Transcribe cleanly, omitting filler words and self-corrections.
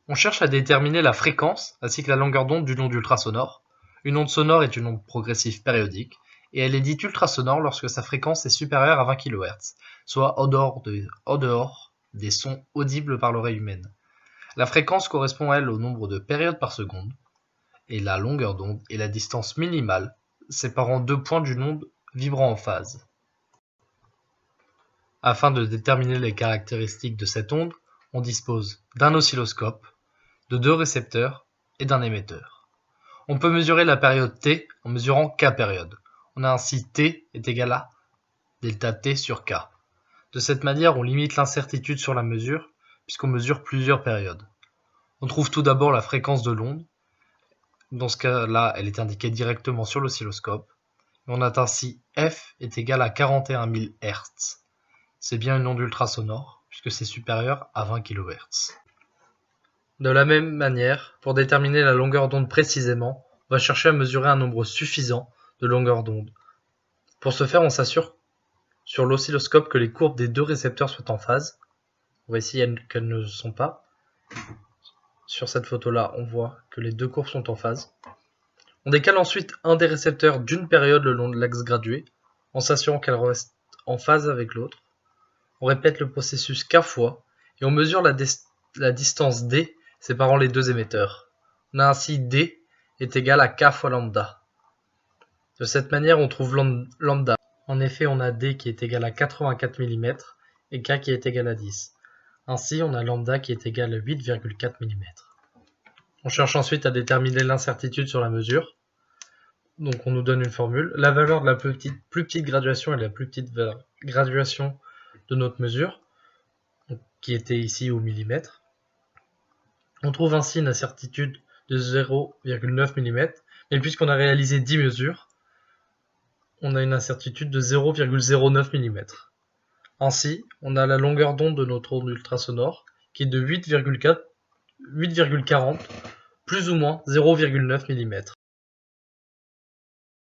On cherche à déterminer la fréquence ainsi que la longueur d'onde d'une onde ultrasonore. Une onde sonore est une onde progressive périodique, et elle est dite ultrasonore lorsque sa fréquence est supérieure à 20 kHz, soit en dehors des sons audibles par l'oreille humaine. La fréquence correspond, elle, au nombre de périodes par seconde, et la longueur d'onde est la distance minimale séparant deux points d'une onde vibrant en phase. Afin de déterminer les caractéristiques de cette onde, on dispose d'un oscilloscope, de deux récepteurs et d'un émetteur. On peut mesurer la période t en mesurant k périodes. On a ainsi t est égal à delta t sur k. De cette manière, on limite l'incertitude sur la mesure, puisqu'on mesure plusieurs périodes. On trouve tout d'abord la fréquence de l'onde. Dans ce cas-là, elle est indiquée directement sur l'oscilloscope. On a ainsi f est égal à 41 000 Hz. C'est bien une onde ultrasonore, puisque c'est supérieur à 20 kHz. De la même manière, pour déterminer la longueur d'onde précisément, on va chercher à mesurer un nombre suffisant de longueurs d'onde. Pour ce faire, on s'assure sur l'oscilloscope que les courbes des deux récepteurs soient en phase. On va ici qu'elles ne sont pas. Sur cette photo-là, on voit que les deux courbes sont en phase. On décale ensuite un des récepteurs d'une période le long de l'axe gradué, en s'assurant qu'elle reste en phase avec l'autre. On répète le processus k fois, et on mesure la distance d séparant les deux émetteurs. On a ainsi d est égal à k fois lambda. De cette manière, on trouve lambda. En effet, on a d qui est égal à 84 mm et k qui est égal à 10. Ainsi, on a lambda qui est égal à 8,4 mm. On cherche ensuite à déterminer l'incertitude sur la mesure. Donc on nous donne une formule. La valeur de la plus petite graduation est la plus petite graduation de notre mesure, qui était ici au millimètre. On trouve ainsi une incertitude de 0,9 mm, mais puisqu'on a réalisé 10 mesures, on a une incertitude de 0,09 mm. Ainsi, on a la longueur d'onde de notre onde ultrasonore, qui est de 8,40, plus ou moins 0,9 mm.